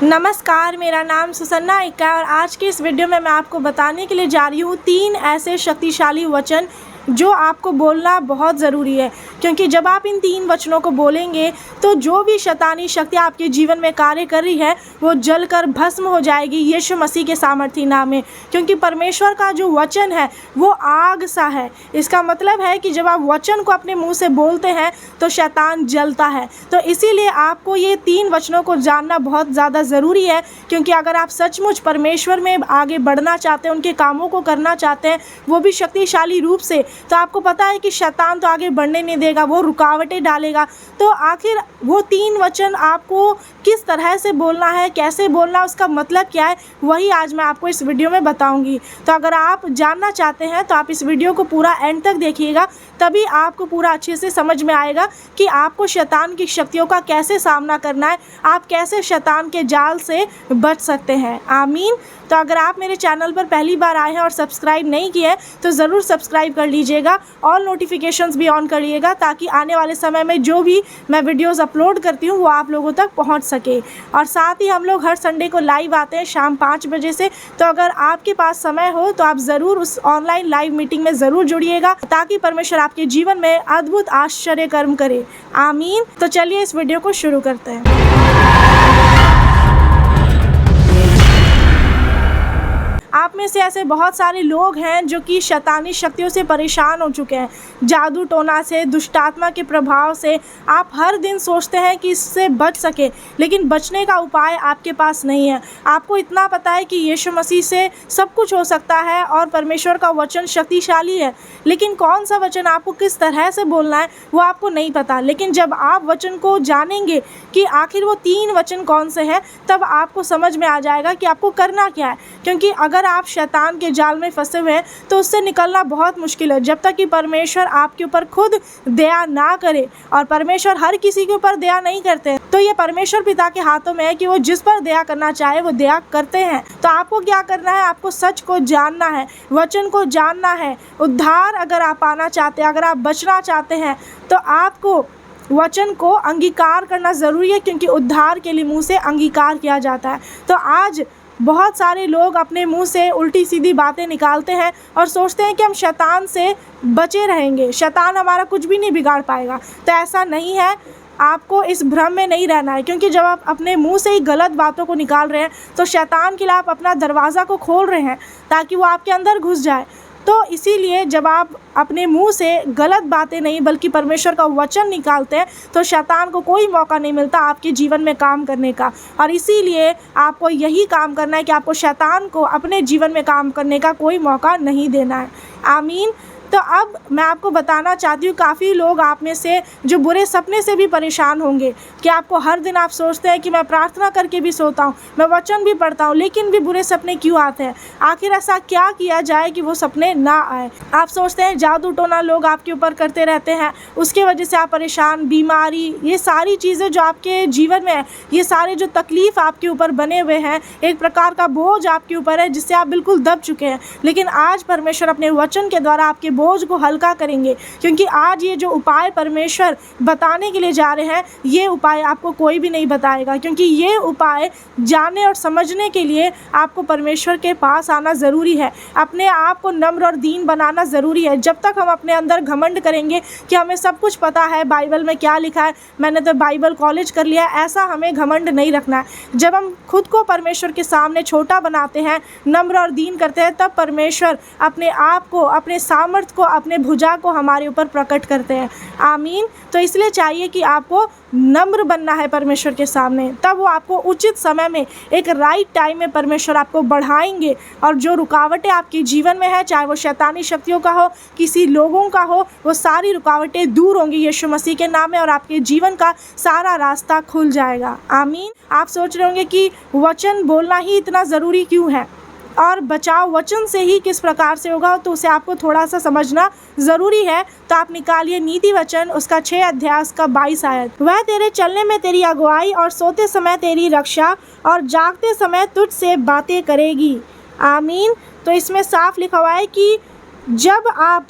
नमस्कार, मेरा नाम सुसन्ना इक्का है और आज की इस वीडियो में मैं आपको बताने के लिए जा रही हूँ 3 ऐसे शक्तिशाली वचन जो आपको बोलना बहुत ज़रूरी है, क्योंकि जब आप इन 3 वचनों को बोलेंगे तो जो भी शैतानी शक्ति आपके जीवन में कार्य कर रही है वो जलकर भस्म हो जाएगी यीशु मसीह के सामर्थी नाम में। क्योंकि परमेश्वर का जो वचन है वो आग सा है। इसका मतलब है कि जब आप वचन को अपने मुंह से बोलते हैं तो शैतान जलता है। तो इसीलिए आपको ये 3 वचनों को जानना बहुत ज़्यादा ज़रूरी है, क्योंकि अगर आप सचमुच परमेश्वर में आगे बढ़ना चाहते हैं, उनके कामों को करना चाहते हैं, वो भी शक्तिशाली रूप से, तो आपको पता है कि शैतान तो आगे बढ़ने नहीं देगा, वो रुकावटें डालेगा। तो आखिर वो 3 वचन आपको किस तरह से बोलना है, कैसे बोलना, उसका मतलब क्या है, वही आज मैं आपको इस वीडियो में बताऊंगी। तो अगर आप जानना चाहते हैं तो आप इस वीडियो को पूरा एंड तक देखिएगा, तभी आपको पूरा अच्छे से समझ में आएगा कि आपको शैतान की शक्तियों का कैसे सामना करना है, आप कैसे शैतान के जाल से बच सकते हैं। आमीन। तो अगर आप मेरे चैनल पर पहली बार आए हैं और सब्सक्राइब नहीं किए हैं तो ज़रूर सब्सक्राइब कर लीजिएगा, ऑल नोटिफिकेशंस भी ऑन कर लीजिएगा, ताकि आने वाले समय में जो भी मैं वीडियोस अपलोड करती हूँ वो आप लोगों तक पहुँच सके। और साथ ही हम लोग हर संडे को लाइव आते हैं शाम 5 बजे से। तो अगर आपके पास समय हो तो आप ज़रूर उस ऑनलाइन लाइव मीटिंग में ज़रूर जुड़िएगा, ताकि परमेश्वर आपके जीवन में अद्भुत आश्चर्य कर्म करे। आमीन। तो चलिए इस वीडियो को शुरू करते हैं। आप में से ऐसे बहुत सारे लोग हैं जो कि शैतानी शक्तियों से परेशान हो चुके हैं, जादू टोना से, दुष्टात्मा के प्रभाव से। आप हर दिन सोचते हैं कि इससे बच सके, लेकिन बचने का उपाय आपके पास नहीं है। आपको इतना पता है कि यीशु मसीह से सब कुछ हो सकता है और परमेश्वर का वचन शक्तिशाली है, लेकिन कौन सा वचन आपको किस तरह से बोलना है वो आपको नहीं पता। लेकिन जब आप वचन को जानेंगे कि आखिर वो 3 वचन कौन से हैं, तब आपको समझ में आ जाएगा कि आपको करना क्या है। क्योंकि अगर आप शैतान के जाल में फंसे हुए हैं तो उससे निकलना बहुत मुश्किल है, जब तक कि परमेश्वर आपके ऊपर खुद दया ना करे। और परमेश्वर हर किसी के ऊपर दया नहीं करते हैं, तो ये परमेश्वर पिता के हाथों में है कि वो जिस पर दया करना चाहे वो दया करते हैं। तो आपको क्या करना है, आपको सच को जानना है, वचन को जानना है। उद्धार अगर आप पाना चाहते हैं, अगर आप बचना चाहते हैं, तो आपको वचन को अंगीकार करना ज़रूरी है, क्योंकि उद्धार के लिए मुंह से अंगीकार किया जाता है। तो आज बहुत सारे लोग अपने मुंह से उल्टी सीधी बातें निकालते हैं और सोचते हैं कि हम शैतान से बचे रहेंगे, शैतान हमारा कुछ भी नहीं बिगाड़ पाएगा। तो ऐसा नहीं है, आपको इस भ्रम में नहीं रहना है, क्योंकि जब आप अपने मुंह से ही गलत बातों को निकाल रहे हैं तो शैतान के लिए आप अपना दरवाज़ा को खोल रहे हैं ताकि वो आपके अंदर घुस जाए। तो इसीलिए जब आप अपने मुंह से गलत बातें नहीं बल्कि परमेश्वर का वचन निकालते हैं तो शैतान को कोई मौका नहीं मिलता आपके जीवन में काम करने का। और इसीलिए आपको यही काम करना है कि आपको शैतान को अपने जीवन में काम करने का कोई मौका नहीं देना है। आमीन। तो अब मैं आपको बताना चाहती हूँ, काफ़ी लोग आप में से जो बुरे सपने से भी परेशान होंगे कि आपको हर दिन आप सोचते हैं कि मैं प्रार्थना करके भी सोता हूँ, मैं वचन भी पढ़ता हूँ, लेकिन भी बुरे सपने क्यों आते हैं। आखिर ऐसा क्या किया जाए कि वो सपने ना आए। आप सोचते हैं जादू टोना लोग आपके ऊपर करते रहते हैं, उसके वजह से आप परेशान, बीमारी, ये सारी चीज़ें जो आपके जीवन में है, ये सारे जो तकलीफ़ आपके ऊपर बने हुए हैं, एक प्रकार का बोझ आपके ऊपर है जिससे आप बिल्कुल दब चुके हैं। लेकिन आज परमेश्वर अपने वचन के द्वारा आपके बोझ को हल्का करेंगे, क्योंकि आज ये जो उपाय परमेश्वर बताने के लिए जा रहे हैं, ये उपाय आपको कोई भी नहीं बताएगा, क्योंकि ये उपाय जानने और समझने के लिए आपको परमेश्वर के पास आना ज़रूरी है। अपने आप को नम्र और दीन बनाना ज़रूरी है। जब तक हम अपने अंदर घमंड करेंगे कि हमें सब कुछ पता है, बाइबल में क्या लिखा है, मैंने तो बाइबल कॉलेज कर लिया, ऐसा हमें घमंड नहीं रखना है। जब हम खुद को परमेश्वर के सामने छोटा बनाते हैं, नम्र और दीन करते हैं, तब परमेश्वर अपने आप को, अपने सामर्थ्य को, अपने भुजा को हमारे ऊपर प्रकट करते हैं। आमीन। तो इसलिए चाहिए कि आपको नम्र बनना है परमेश्वर के सामने, तब वो आपको उचित समय में, एक राइट टाइम में परमेश्वर आपको बढ़ाएंगे। और जो रुकावटें आपके जीवन में है, चाहे वो शैतानी शक्तियों का हो, किसी लोगों का हो, वो सारी रुकावटें दूर होंगी यीशु मसीह के नाम में, और आपके जीवन का सारा रास्ता खुल जाएगा। आमीन। आप सोच रहे होंगे कि वचन बोलना ही इतना ज़रूरी क्यों है और बचाव वचन से ही किस प्रकार से होगा, तो उसे आपको थोड़ा सा समझना ज़रूरी है। तो आप निकालिए नीति वचन, उसका 6 अध्याय, उसका 22 आयत। वह तेरे चलने में तेरी अगुवाई और सोते समय तेरी रक्षा और जागते समय तुझसे बातें करेगी। आमीन। तो इसमें साफ लिखा हुआ है कि जब आप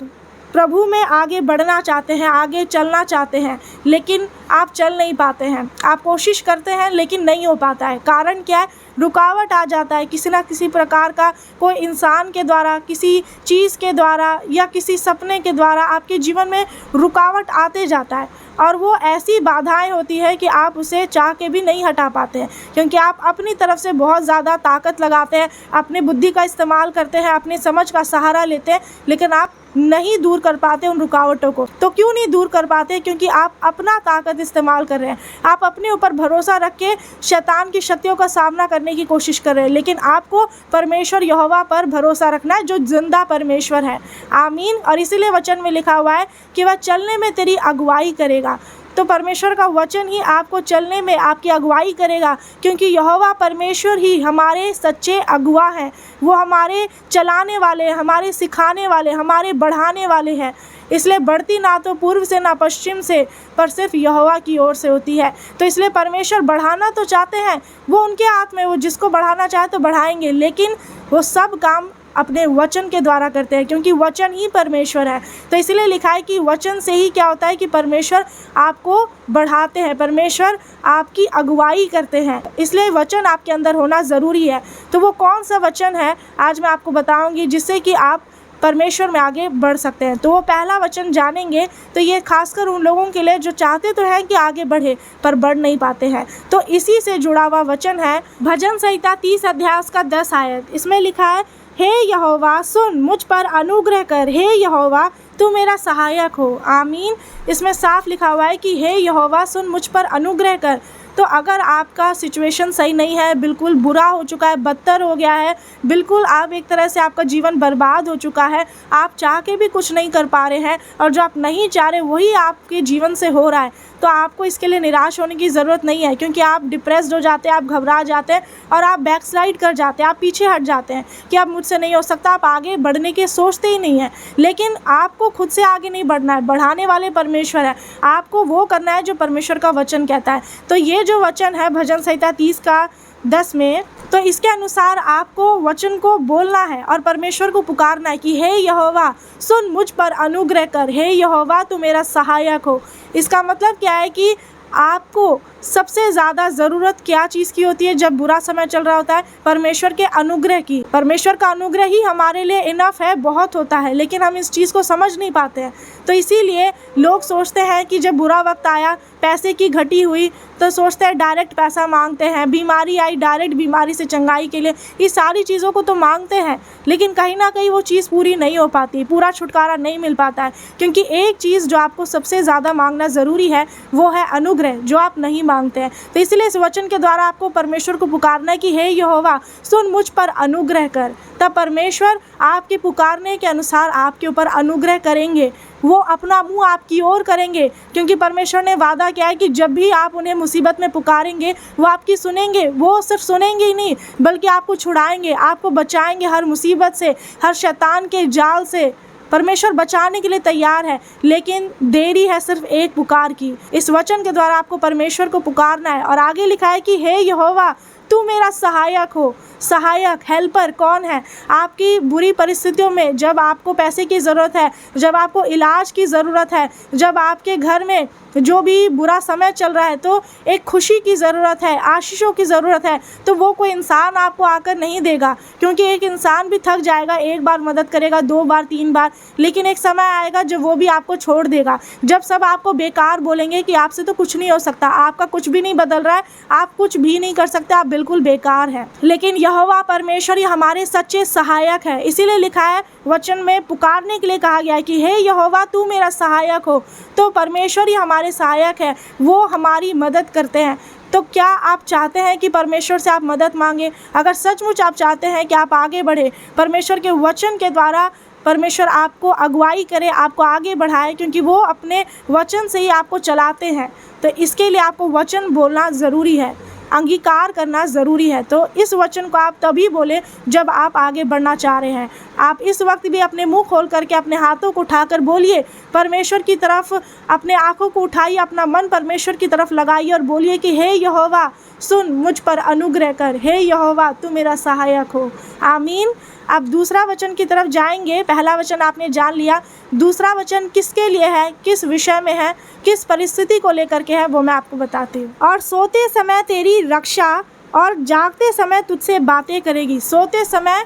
प्रभु में आगे बढ़ना चाहते हैं, आगे चलना चाहते हैं, लेकिन आप चल नहीं पाते हैं। आप कोशिश करते हैं लेकिन नहीं हो पाता है। कारण क्या है? रुकावट आ जाता है किसी ना किसी प्रकार का, कोई इंसान के द्वारा, किसी चीज़ के द्वारा या किसी सपने के द्वारा आपके जीवन में रुकावट आते जाता है। और वो ऐसी बाधाएं होती है कि आप उसे चाह के भी नहीं हटा पाते हैं, क्योंकि आप अपनी तरफ से बहुत ज़्यादा ताकत लगाते हैं, अपनी बुद्धि का इस्तेमाल करते हैं, अपनी समझ का सहारा लेते हैं, लेकिन आप नहीं दूर कर पाते उन रुकावटों को। तो क्यों नहीं दूर कर पाते? क्योंकि आप अपना ताकत इस्तेमाल कर रहे हैं, आप अपने ऊपर भरोसा रख के शैतान की शक्तियों का सामना करने की कोशिश कर रहे हैं। लेकिन आपको परमेश्वर यहोवा पर भरोसा रखना है, जो जिंदा परमेश्वर है। आमीन। और इसीलिए वचन में लिखा हुआ है कि वह चलने में तेरी अगुवाई करेगा। तो परमेश्वर का वचन ही आपको चलने में आपकी अगुवाई करेगा, क्योंकि यहोवा परमेश्वर ही हमारे सच्चे अगुवा हैं। वो हमारे चलाने वाले, हमारे सिखाने वाले, हमारे बढ़ाने वाले हैं। इसलिए बढ़ती ना तो पूर्व से ना पश्चिम से, पर सिर्फ यहोवा की ओर से होती है। तो इसलिए परमेश्वर बढ़ाना तो चाहते हैं, वो उनके हाथ में, वो जिसको बढ़ाना चाहे तो बढ़ाएंगे, लेकिन वो सब काम अपने वचन के द्वारा करते हैं, क्योंकि वचन ही परमेश्वर है। तो इसलिए लिखा है कि वचन से ही क्या होता है कि परमेश्वर आपको बढ़ाते हैं, परमेश्वर आपकी अगुवाई करते हैं। इसलिए वचन आपके अंदर होना ज़रूरी है। तो वो कौन सा वचन है आज मैं आपको बताऊंगी, जिससे कि आप परमेश्वर में आगे बढ़ सकते हैं। तो वो पहला वचन जानेंगे तो ये खासकर उन लोगों के लिए जो चाहते तो हैं कि आगे बढ़े पर बढ़ नहीं पाते हैं। तो इसी से जुड़ा हुआ वचन है भजन संहिता 30 अध्याय उसका 10 आयत। इसमें लिखा है, हे यहोवा सुन, मुझ पर अनुग्रह कर, हे यहोवा तू मेरा सहायक हो। आमीन। इसमें साफ लिखा हुआ है कि हे यहोवा सुन, मुझ पर अनुग्रह कर। तो अगर आपका सिचुएशन सही नहीं है, बिल्कुल बुरा हो चुका है, बदतर हो गया है, बिल्कुल आप एक तरह से आपका जीवन बर्बाद हो चुका है, आप चाह के भी कुछ नहीं कर पा रहे हैं और जो आप नहीं चाह रहे वही आपके जीवन से हो रहा है, तो आपको इसके लिए निराश होने की ज़रूरत नहीं है, क्योंकि आप डिप्रेस्ड हो जाते हैं, आप घबरा जाते हैं और आप बैकस्लाइड कर जाते हैं, आप पीछे हट जाते हैं कि अब मुझसे नहीं हो सकता, आप आगे बढ़ने के सोचते ही नहीं हैं। लेकिन आपको खुद से आगे नहीं बढ़ना है, बढ़ाने वाले परमेश्वर है, आपको वो करना है जो परमेश्वर का वचन कहता है। तो ये जो वचन है भजन संहिता 30 का 10 में, तो इसके अनुसार आपको वचन को बोलना है और परमेश्वर को पुकारना है कि हे यहोवा सुन, मुझ पर अनुग्रह कर, हे यहोवा तू मेरा सहायक हो। इसका मतलब क्या है कि आपको सबसे ज़्यादा ज़रूरत क्या चीज़ की होती है जब बुरा समय चल रहा होता है? परमेश्वर के अनुग्रह की। परमेश्वर का अनुग्रह ही हमारे लिए इनफ है, बहुत होता है, लेकिन हम इस चीज़ को समझ नहीं पाते हैं। तो इसीलिए लोग सोचते हैं कि जब बुरा वक्त आया, पैसे की घटी हुई, तो सोचते हैं डायरेक्ट पैसा मांगते हैं, बीमारी आई डायरेक्ट बीमारी से चंगाई के लिए, ये सारी चीज़ों को तो मांगते हैं, लेकिन कहीं ना कहीं वो चीज़ पूरी नहीं हो पाती, पूरा छुटकारा नहीं मिल पाता है। क्योंकि एक चीज़ जो आपको सबसे ज़्यादा मांगना ज़रूरी है वो है अनुग्रह, जो आप नहीं मांगते हैं। तो इसलिए इस वचन के द्वारा आपको परमेश्वर को पुकारना है कि हे यहोवा सुन, मुझ पर अनुग्रह कर। तब परमेश्वर आपके पुकारने के अनुसार आपके ऊपर अनुग्रह करेंगे, वो अपना मुंह आपकी ओर करेंगे, क्योंकि परमेश्वर ने वादा किया है कि जब भी आप उन्हें मुसीबत में पुकारेंगे वो आपकी सुनेंगे। वो सिर्फ सुनेंगे ही नहीं, बल्कि आपको छुड़ाएंगे, आपको बचाएंगे हर मुसीबत से, हर शैतान के जाल से। परमेश्वर बचाने के लिए तैयार है, लेकिन देरी है सिर्फ एक पुकार की। इस वचन के द्वारा आपको परमेश्वर को पुकारना है। और आगे लिखा है कि हे यहोवा तू मेरा सहायक हो। सहायक, हेल्पर कौन है? आपकी बुरी परिस्थितियों में, जब आपको पैसे की ज़रूरत है, जब आपको इलाज की ज़रूरत है, जब आपके घर में जो भी बुरा समय चल रहा है, तो एक खुशी की ज़रूरत है, आशीषों की ज़रूरत है, तो वो कोई इंसान आपको आकर नहीं देगा, क्योंकि एक इंसान भी थक जाएगा, एक बार मदद करेगा, 2 बार 3 बार, लेकिन एक समय आएगा जब वो भी आपको छोड़ देगा, जब सब आपको बेकार बोलेंगे कि आपसे तो कुछ नहीं हो सकता, आपका कुछ भी नहीं बदल रहा है, आप कुछ भी नहीं कर सकते, आप बिल्कुल बेकार हैं। लेकिन यहोवा परमेश्वर ही हमारे सच्चे सहायक है। इसीलिए लिखा है वचन में, पुकारने के लिए कहा गया है कि हे यहोवा तू मेरा सहायक हो। तो परमेश्वर ही हमारे सहायक है, वो हमारी मदद करते हैं। तो क्या आप चाहते हैं कि परमेश्वर से आप मदद मांगें? अगर सचमुच आप चाहते हैं कि आप आगे बढ़े, परमेश्वर के वचन के द्वारा परमेश्वर आपको अगुवाई करे, आपको आगे बढ़ाए, क्योंकि वो अपने वचन से ही आपको चलाते हैं। तो इसके लिए आपको वचन बोलना ज़रूरी है, अंगीकार करना ज़रूरी है। तो इस वचन को आप तभी बोले जब आप आगे बढ़ना चाह रहे हैं। आप इस वक्त भी अपने मुंह खोल करके अपने हाथों को उठाकर बोलिए परमेश्वर की तरफ, अपने आँखों को उठाइए, अपना मन परमेश्वर की तरफ लगाइए और बोलिए कि हे यहोवा सुन, मुझ पर अनुग्रह कर, हे यहोवा तू मेरा सहायक हो। आमीन। अब दूसरा वचन की तरफ जाएंगे। पहला वचन आपने जान लिया, दूसरा वचन किसके लिए है, किस विषय में है, किस परिस्थिति को लेकर के है, वो मैं आपको बताती हूँ। और सोते समय तेरी रक्षा और जागते समय तुझसे बातें करेगी। सोते समय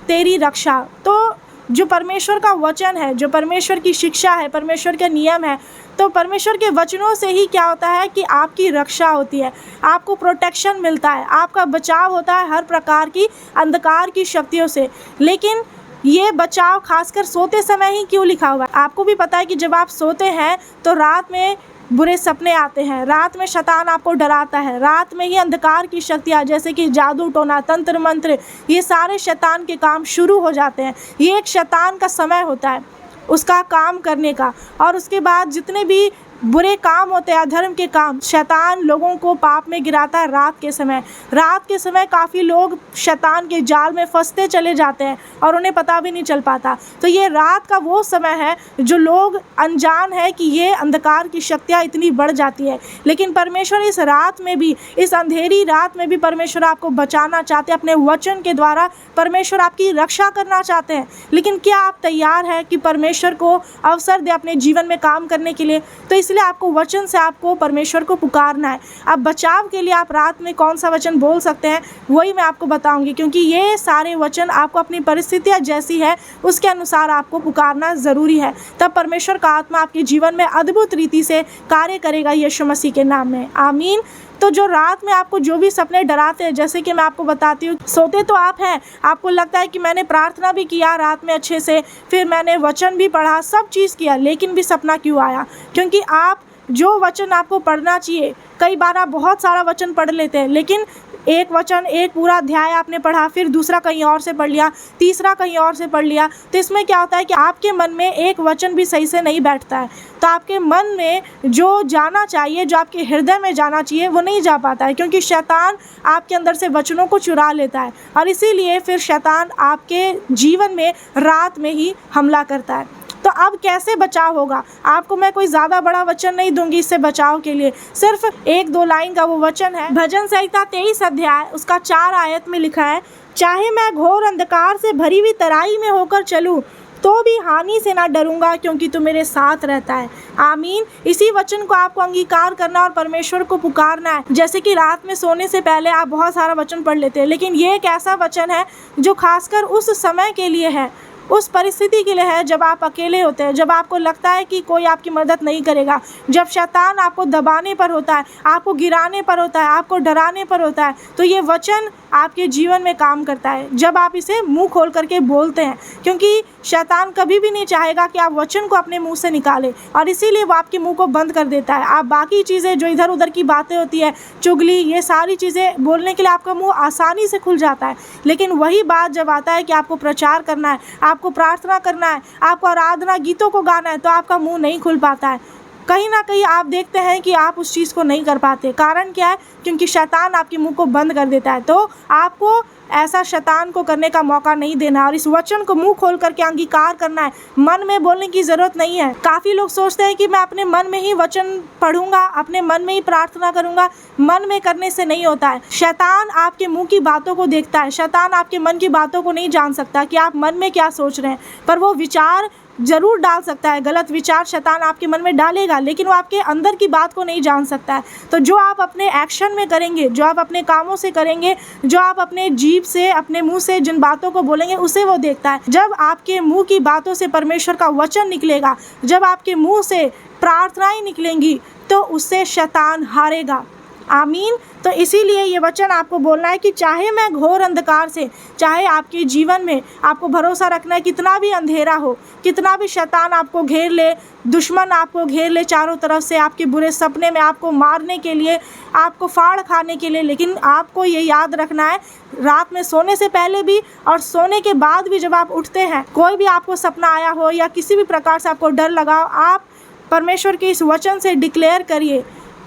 तेरी रक्षा, तो जो परमेश्वर का वचन है, जो परमेश्वर की शिक्षा है, परमेश्वर का नियम है, तो परमेश्वर के वचनों से ही क्या होता है कि आपकी रक्षा होती है, आपको प्रोटेक्शन मिलता है, आपका बचाव होता है हर प्रकार की अंधकार की शक्तियों से। लेकिन ये बचाव खासकर सोते समय ही क्यों लिखा हुआ है? आपको भी पता है कि जब आप सोते हैं तो रात में बुरे सपने आते हैं, रात में शैतान आपको डराता है, रात में ही अंधकार की शक्तियाँ जैसे कि जादू टोना, तंत्र मंत्र, ये सारे शैतान के काम शुरू हो जाते हैं। ये एक शैतान का समय होता है उसका काम करने का। और उसके बाद जितने भी बुरे काम होते हैं, अधर्म के काम, शैतान लोगों को पाप में गिराता है रात के समय। रात के समय काफ़ी लोग शैतान के जाल में फंसते चले जाते हैं और उन्हें पता भी नहीं चल पाता। तो ये रात का वो समय है जो लोग अनजान है कि ये अंधकार की शक्तियाँ इतनी बढ़ जाती है। लेकिन परमेश्वर इस रात में भी, इस अंधेरी रात में भी परमेश्वर आपको बचाना चाहते हैं। अपने वचन के द्वारा परमेश्वर आपकी रक्षा करना चाहते हैं। लेकिन क्या आप तैयार हैं कि परमेश्वर को अवसर दे अपने जीवन में काम करने के लिए? तो इसलिए आपको वचन से आपको परमेश्वर को पुकारना है। अब बचाव के लिए आप रात में कौन सा वचन बोल सकते हैं वही मैं आपको बताऊंगी, क्योंकि ये सारे वचन आपको अपनी परिस्थितियाँ जैसी है उसके अनुसार आपको पुकारना ज़रूरी है। तब परमेश्वर का आत्मा आपके जीवन में अद्भुत रीति से कार्य करेगा यीशु मसीह के नाम में, आमीन। तो जो रात में आपको जो भी सपने डराते हैं, जैसे कि मैं आपको बताती हूँ, सोते तो आप हैं, आपको लगता है कि मैंने प्रार्थना भी किया रात में अच्छे से, फिर मैंने वचन भी पढ़ा, सब चीज़ किया, लेकिन भी सपना क्यों आया? क्योंकि आप जो वचन आपको पढ़ना चाहिए, कई बार आप बहुत सारा वचन पढ़ लेते हैं, लेकिन एक वचन, एक पूरा अध्याय आपने पढ़ा, फिर दूसरा कहीं और से पढ़ लिया, तीसरा कहीं और से पढ़ लिया, तो इसमें क्या होता है कि आपके मन में एक वचन भी सही से नहीं बैठता है। तो आपके मन में जो जाना चाहिए, जो आपके हृदय में जाना चाहिए, वो नहीं जा पाता है, क्योंकि शैतान आपके अंदर से वचनों को चुरा लेता है और इसीलिए फिर शैतान आपके जीवन में रात में ही हमला करता है। तो अब कैसे बचाव होगा? आपको मैं कोई ज़्यादा बड़ा वचन नहीं दूंगी इससे बचाव के लिए, सिर्फ 1-2 लाइन का वो वचन है। भजन संहिता 23 अध्याय उसका 4 आयत में लिखा है, चाहे मैं घोर अंधकार से भरी हुई तराई में होकर चलूँ तो भी हानि से ना डरूंगा, क्योंकि तू मेरे साथ रहता है, आमीन। इसी वचन को आपको अंगीकार करना और परमेश्वर को पुकारना है। जैसे कि रात में सोने से पहले आप बहुत सारा वचन पढ़ लेते हैं, लेकिन ये एक ऐसा वचन है जो खासकर उस समय के लिए है, उस परिस्थिति के लिए है जब आप अकेले होते हैं, जब आपको लगता है कि कोई आपकी मदद नहीं करेगा, जब शैतान आपको दबाने पर होता है, आपको गिराने पर होता है, आपको डराने पर होता है। तो ये वचन आपके जीवन में काम करता है जब आप इसे मुंह खोल करके बोलते हैं, क्योंकि शैतान कभी भी नहीं चाहेगा कि आप वचन को अपने मुंह से निकालें, और इसीलिए वो आपके मुंह को बंद कर देता है। आप बाकी चीज़ें जो इधर उधर की बातें होती है, चुगली, ये सारी चीज़ें बोलने के लिए आपका मुंह आसानी से खुल जाता है। लेकिन वही बात जब आता है कि आपको प्रचार करना है, आपको प्रार्थना करना है, आपको आराधना गीतों को गाना है, तो आपका मुंह नहीं खुल पाता है। कहीं ना कहीं आप देखते हैं कि आप उस चीज़ को नहीं कर पाते। कारण क्या है? क्योंकि शैतान आपके मुंह को बंद कर देता है। तो आपको ऐसा शैतान को करने का मौका नहीं देना और इस वचन को मुंह खोल करके अंगीकार करना है। मन में बोलने की ज़रूरत नहीं है। काफ़ी लोग सोचते हैं कि मैं अपने मन में ही वचन पढ़ूंगा, अपने मन में ही प्रार्थना करूंगा। मन में करने से नहीं होता है। शैतान आपके मुंह की बातों को देखता है। शैतान आपके मन की बातों को नहीं जान सकता कि आप मन में क्या सोच रहे हैं, पर वो विचार ज़रूर डाल सकता है। गलत विचार शैतान आपके मन में डालेगा, लेकिन वो आपके अंदर की बात को नहीं जान सकता है। तो जो आप अपने एक्शन में करेंगे, जो आप अपने कामों से करेंगे, जो आप अपने जीभ से, अपने मुंह से जिन बातों को बोलेंगे, उसे वो देखता है। जब आपके मुंह की बातों से परमेश्वर का वचन निकलेगा, जब आपके मुंह से प्रार्थनाएं निकलेंगी, तो उससे शैतान हारेगा, आमीन। तो इसीलिए ये वचन आपको बोलना है कि चाहे मैं घोर अंधकार से, चाहे आपके जीवन में आपको भरोसा रखना है, कितना भी अंधेरा हो, कितना भी शैतान आपको घेर ले, दुश्मन आपको घेर ले चारों तरफ से, आपके बुरे सपने में आपको मारने के लिए, आपको फाड़ खाने के लिए, लेकिन आपको ये याद रखना है, रात में सोने से पहले भी और सोने के बाद भी जब आप उठते हैं, कोई भी आपको सपना आया हो या किसी भी प्रकार से आपको डर लगा हो, आप परमेश्वर के इस वचन से डिक्लेयर करिए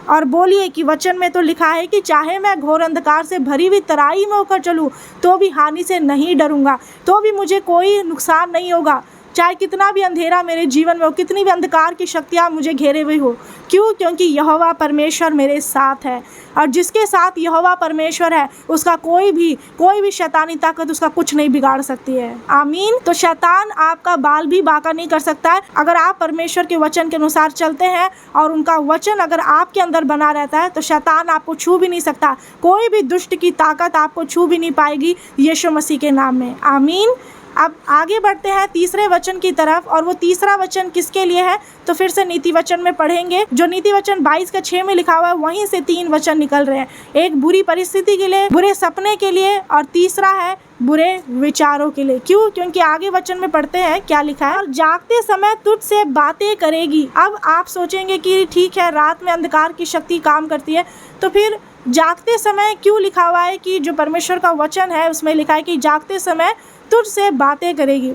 और बोलिए कि वचन में तो लिखा है कि चाहे मैं घोर अंधकार से भरी हुई तराई में होकर चलूँ तो भी हानि से नहीं डरूंगा, तो भी मुझे कोई नुकसान नहीं होगा। चाहे कितना भी अंधेरा मेरे जीवन में हो, कितनी भी अंधकार की शक्तियाँ मुझे घेरे हुए हो। क्यों? क्योंकि यहोवा परमेश्वर मेरे साथ है, और जिसके साथ यहोवा परमेश्वर है उसका कोई भी शैतानी ताकत उसका कुछ नहीं बिगाड़ सकती है। आमीन। तो शैतान आपका बाल भी बांका नहीं कर सकता है अगर आप परमेश्वर के वचन के अनुसार चलते हैं, और उनका वचन अगर आपके अंदर बना रहता है तो शैतान आपको छू भी नहीं सकता। कोई भी दुष्ट की ताकत आपको छू भी नहीं पाएगी यीशु मसीह के नाम में। आमीन। अब आगे बढ़ते हैं तीसरे वचन की तरफ, और वो तीसरा वचन किसके लिए है? तो फिर से नीति वचन में पढ़ेंगे। जो नीति वचन 22:6 में लिखा हुआ है वहीं से 3 वचन निकल रहे हैं। एक बुरी परिस्थिति के लिए, बुरे सपने के लिए, और तीसरा है बुरे विचारों के लिए। क्यों? क्योंकि आगे वचन में पढ़ते हैं क्या लिखा है, और जागते समय तुझसे बातें करेगी। अब आप सोचेंगे कि ठीक है, रात में अंधकार की शक्ति काम करती है, तो फिर जागते समय क्यों लिखा हुआ है? कि जो परमेश्वर का वचन है उसमें लिखा है कि जागते समय तुझसे बातें करेगी।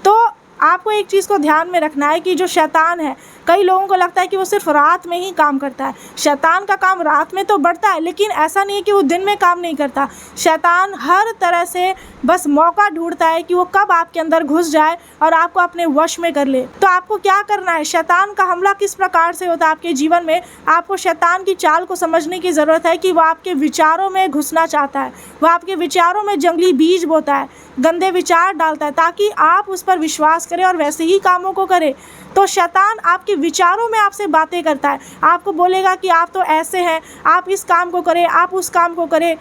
तो आपको एक चीज़ को ध्यान में रखना है कि जो शैतान है, कई लोगों को लगता है कि वो सिर्फ रात में ही काम करता है। शैतान का काम रात में तो बढ़ता है, लेकिन ऐसा नहीं है कि वो दिन में काम नहीं करता। शैतान हर तरह से बस मौका ढूंढता है कि वो कब आपके अंदर घुस जाए और आपको अपने वश में कर ले। तो आपको क्या करना है? शैतान का हमला किस प्रकार से होता है आपके जीवन में, आपको शैतान की चाल को समझने की ज़रूरत है कि वो आपके विचारों में घुसना चाहता है। वो आपके विचारों में जंगली बीज बोता है, गंदे विचार डालता है, ताकि आप उस पर विश्वास करें और वैसे ही कामों को करें। तो शैतान आपके विचारों में आपसे बातें करता है, आपको बोलेगा कि आप तो ऐसे हैं, आप इस काम को करें, आप उस काम को करें,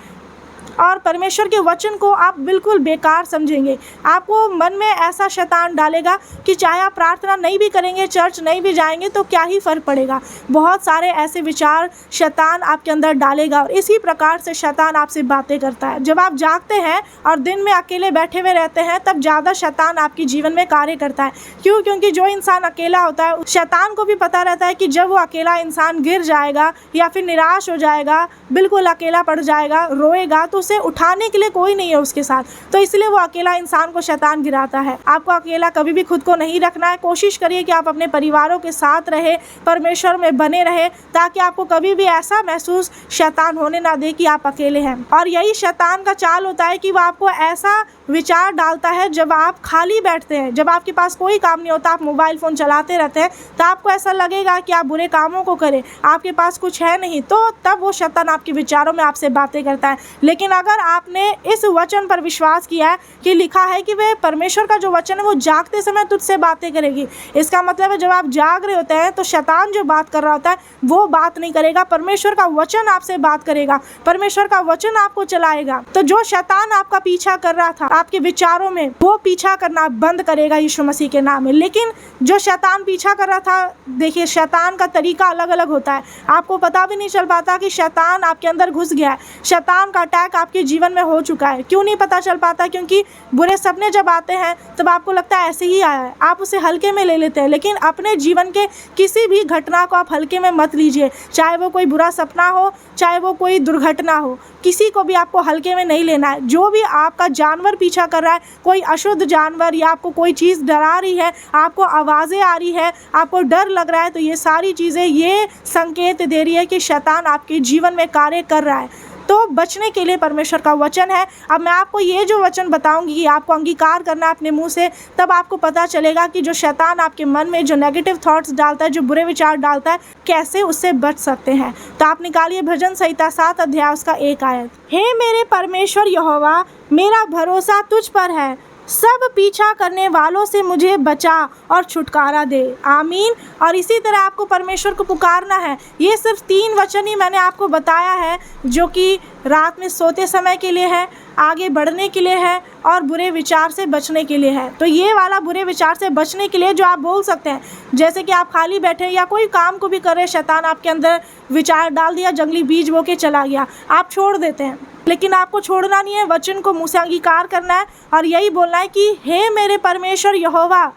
और परमेश्वर के वचन को आप बिल्कुल बेकार समझेंगे। आपको मन में ऐसा शैतान डालेगा कि चाहे आप प्रार्थना नहीं भी करेंगे, चर्च नहीं भी जाएंगे, तो क्या ही फ़र्क पड़ेगा। बहुत सारे ऐसे विचार शैतान आपके अंदर डालेगा, और इसी प्रकार से शैतान आपसे बातें करता है। जब आप जागते हैं और दिन में अकेले बैठे हुए रहते हैं, तब ज़्यादा शैतान आपके जीवन में कार्य करता है। क्यों? क्योंकि जो इंसान अकेला होता है, शैतान को भी पता रहता है कि जब वो अकेला इंसान गिर जाएगा या फिर निराश हो जाएगा, बिल्कुल अकेला पड़ जाएगा, रोएगा, तो उसे उठाने के लिए कोई नहीं है उसके साथ। तो इसलिए वो अकेला इंसान को शैतान गिराता है। आपको अकेला कभी भी खुद को नहीं रखना है। कोशिश करिए कि आप अपने परिवारों के साथ रहे, परमेश्वर में बने रहे, ताकि आपको कभी भी ऐसा महसूस शैतान होने ना दे कि आप अकेले हैं। और यही शैतान का चाल होता है कि वो आपको ऐसा विचार डालता है जब आप खाली बैठते हैं, जब आपके पास कोई काम नहीं होता, आप मोबाइल फ़ोन चलाते रहते हैं, तो आपको ऐसा लगेगा कि आप बुरे कामों को करें, आपके पास कुछ है नहीं, तो तब वो शैतान आपके विचारों में आपसे बातें करता है। लेकिन अगर आपने इस वचन पर विश्वास किया है कि लिखा है कि वह परमेश्वर का जो वचन है वो जागते समय तुझसे बातें करेगी, इसका मतलब है जब आप जाग रहे होते हैं तो शैतान जो बात कर रहा होता है वो बात नहीं करेगा, परमेश्वर का वचन आपसे बात करेगा, परमेश्वर का वचन आपको चलाएगा। तो जो शैतान आपका पीछा कर रहा था आपके विचारों में, वो पीछा करना बंद करेगा यीशु मसीह के नाम में। लेकिन जो शैतान पीछा कर रहा था, देखिए शैतान का तरीका अलग अलग होता है, आपको पता भी नहीं चल पाता कि शैतान आपके अंदर घुस गया है, शैतान का अटैक आपके जीवन में हो चुका है। क्यों नहीं पता चल पाता? क्योंकि बुरे सपने जब आते हैं तब आपको लगता है ऐसे ही आया है, आप उसे हल्के में ले लेते हैं। लेकिन अपने जीवन के किसी भी घटना को आप हल्के में मत लीजिए, चाहे वो कोई बुरा सपना हो, चाहे वो कोई दुर्घटना हो, किसी को भी आपको हल्के में नहीं लेना है। जो भी आपका जानवर पीछा कर रहा है, कोई अशुद्ध जानवर, या आपको कोई चीज़ डरा रही है, आपको आवाज़ें आ रही है, आपको डर लग रहा है, तो ये सारी चीज़ें ये संकेत दे रही है कि शैतान आपके जीवन में कार्य कर रहा है। तो बचने के लिए परमेश्वर का वचन है। अब मैं आपको ये जो वचन बताऊंगी कि आपको अंगीकार करना है अपने मुंह से, तब आपको पता चलेगा कि जो शैतान आपके मन में जो नेगेटिव थॉट्स डालता है, जो बुरे विचार डालता है, कैसे उससे बच सकते हैं। तो आप निकालिए भजन संहिता 7 अध्याय उसका 1 आयत। हे मेरे परमेश्वर यहोवा, मेरा भरोसा तुझ पर है, सब पीछा करने वालों से मुझे बचा और छुटकारा दे। आमीन। और इसी तरह आपको परमेश्वर को पुकारना है। ये सिर्फ 3 वचन ही मैंने आपको बताया है, जो कि रात में सोते समय के लिए है, आगे बढ़ने के लिए है, और बुरे विचार से बचने के लिए है। तो ये वाला बुरे विचार से बचने के लिए जो आप बोल सकते हैं, जैसे कि आप खाली बैठे या कोई काम को भी कर रहे, शैतान आपके अंदर विचार डाल दिया, जंगली बीज बो के चला गया, आप छोड़ देते हैं। लेकिन आपको छोड़ना नहीं है, वचन को मुँह से अंगीकार करना है और यही बोलना है कि हे मेरे परमेश्वर यहोवा,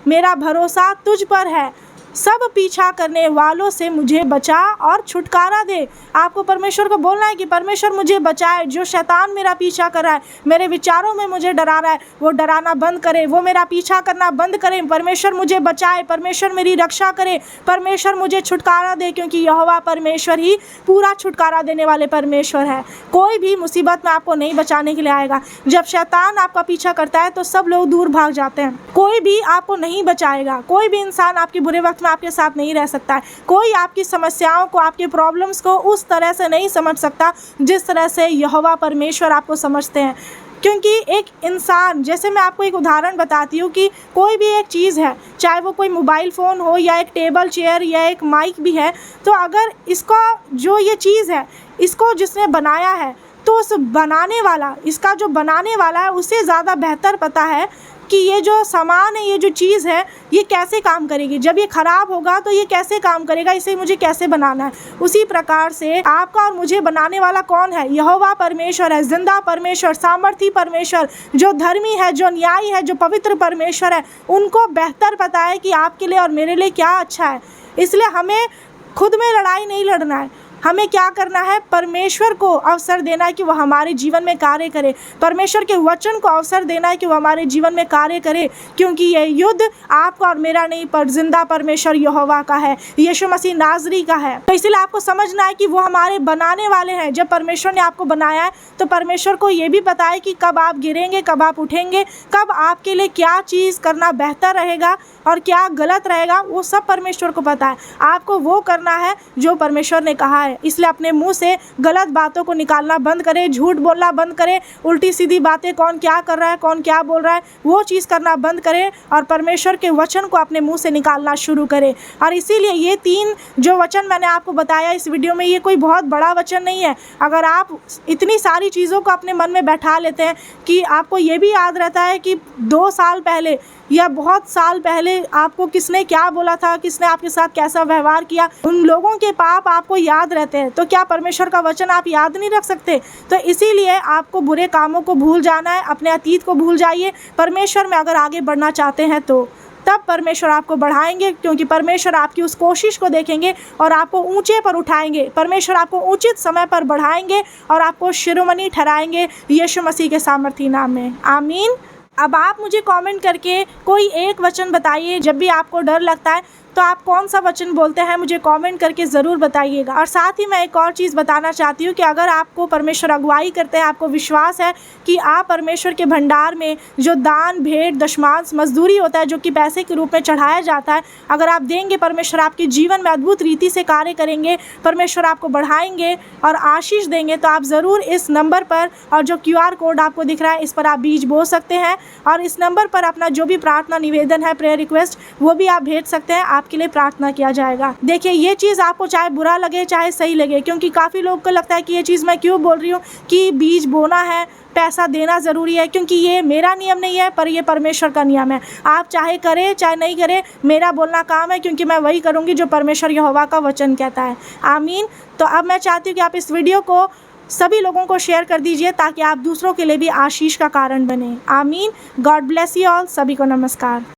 मेरा भरोसा तुझ पर है, सब पीछा करने वालों से मुझे बचा और छुटकारा दे। आपको परमेश्वर को बोलना है कि परमेश्वर मुझे बचाए, जो शैतान मेरा पीछा कर रहा है, मेरे विचारों में मुझे डरा रहा है, वो डराना बंद करे, वो मेरा पीछा करना बंद करे। परमेश्वर मुझे बचाए, परमेश्वर मेरी रक्षा करे, परमेश्वर मुझे छुटकारा दे, क्योंकि यहोवा परमेश्वर ही पूरा छुटकारा देने वाले परमेश्वर है। कोई भी मुसीबत में आपको नहीं बचाने के लिए आएगा। जब शैतान आपका पीछा करता है तो सब लोग दूर भाग जाते हैं। कोई भी आपको नहीं बचाएगा। कोई भी इंसान आपके बुरे वक्त में आपके साथ नहीं रह सकता है। कोई आपकी समस्याओं को, आपके प्रॉब्लम्स को उस तरह से नहीं समझ सकता जिस तरह से यहोवा परमेश्वर आपको समझते हैं। क्योंकि एक इंसान, जैसे मैं आपको एक उदाहरण बताती हूँ कि कोई भी एक चीज़ है, चाहे वो कोई मोबाइल फ़ोन हो या एक टेबल चेयर या एक माइक भी है, तो अगर इसका जो ये चीज़ है, इसको जिसने बनाया है, तो उस बनाने वाला, इसका जो बनाने वाला है, उसे ज़्यादा बेहतर पता है कि ये जो सामान है, ये जो चीज़ है, ये कैसे काम करेगी। जब ये ख़राब होगा तो ये कैसे काम करेगा, इसे मुझे कैसे बनाना है। उसी प्रकार से आपका और मुझे बनाने वाला कौन है? यहोवा परमेश्वर है, जिंदा परमेश्वर, सामर्थी परमेश्वर, जो धर्मी है, जो न्यायी है, जो पवित्र परमेश्वर है। उनको बेहतर पता है कि आपके लिए और मेरे लिए क्या अच्छा है। इसलिए हमें खुद में लड़ाई नहीं लड़ना है। हमें क्या करना है? परमेश्वर को अवसर देना है कि वह हमारे जीवन में कार्य करे। परमेश्वर के वचन को अवसर देना है कि वह हमारे जीवन में कार्य करे, क्योंकि ये युद्ध आपका और मेरा नहीं, पर जिंदा परमेश्वर यहोवा का है, यीशु मसीह नाज़री का है। तो इसलिए आपको समझना है कि वो हमारे बनाने वाले हैं। जब परमेश्वर ने आपको बनाया है तो परमेश्वर को ये भी पता है कि कब आप गिरेंगे, कब आप उठेंगे, कब आपके लिए क्या चीज़ करना बेहतर रहेगा और क्या गलत रहेगा, वो सब परमेश्वर को पता है। आपको वो करना है जो परमेश्वर ने कहा है। इसलिए अपने मुंह से गलत बातों को निकालना बंद करें, झूठ बोलना बंद करें, उल्टी सीधी बातें, कौन क्या कर रहा है, कौन क्या बोल रहा है, वो चीज़ करना बंद करें और परमेश्वर के वचन को अपने मुंह से निकालना शुरू करें। और इसीलिए ये 3 जो वचन मैंने आपको बताया इस वीडियो में, ये कोई बहुत बड़ा वचन नहीं है। अगर आप इतनी सारी चीज़ों को अपने मन में बैठा लेते हैं कि आपको ये भी याद रहता है कि 2 साल पहले या बहुत साल पहले आपको किसने क्या बोला था, किसने आपके साथ कैसा व्यवहार किया, उन लोगों के पाप आपको याद रहते हैं, तो क्या परमेश्वर का वचन आप याद नहीं रख सकते? तो इसीलिए आपको बुरे कामों को भूल जाना है, अपने अतीत को भूल जाइए। परमेश्वर में अगर आगे बढ़ना चाहते हैं तो तब परमेश्वर आपको बढ़ाएंगे, क्योंकि परमेश्वर आपकी उस कोशिश को देखेंगे और आपको ऊंचे पर उठाएंगे। परमेश्वर आपको उचित समय पर बढ़ाएंगे और आपको शिरोमणि ठहराएंगे यीशु मसीह के सामर्थी नाम में। आमीन। अब आप मुझे कमेंट करके कोई एक वचन बताइए। जब भी आपको डर लगता है तो आप कौन सा वचन बोलते हैं, मुझे कमेंट करके ज़रूर बताइएगा। और साथ ही मैं एक और चीज़ बताना चाहती हूँ कि अगर आपको परमेश्वर अगुवाई करते हैं, आपको विश्वास है कि आप परमेश्वर के भंडार में जो दान, भेंट, दशमांश, मजदूरी होता है, जो कि पैसे के रूप में चढ़ाया जाता है, अगर आप देंगे, परमेश्वर आपके जीवन में अद्भुत रीति से कार्य करेंगे, परमेश्वर आपको बढ़ाएंगे और आशीष देंगे। तो आप ज़रूर इस नंबर पर, और जो QR कोड आपको दिख रहा है, इस पर आप बीज बो सकते हैं और इस नंबर पर अपना जो भी प्रार्थना निवेदन है, प्रेयर रिक्वेस्ट, वो भी आप भेज सकते हैं। आपके लिए प्रार्थना किया जाएगा। देखिए, ये चीज़ आपको चाहे बुरा लगे चाहे सही लगे, क्योंकि काफ़ी लोग को लगता है कि ये चीज़ मैं क्यों बोल रही हूँ कि बीज बोना है, पैसा देना ज़रूरी है, क्योंकि ये मेरा नियम नहीं है, पर ये परमेश्वर का नियम है। आप चाहे करें चाहे नहीं करें, मेरा बोलना काम है, क्योंकि मैं वही करूँगी जो परमेश्वर यहोवा का वचन कहता है। आमीन। तो अब मैं चाहती हूँ कि आप इस वीडियो को सभी लोगों को शेयर कर दीजिए, ताकि आप दूसरों के लिए भी आशीष का कारण बने। आमीन। God bless you all. सभी को नमस्कार।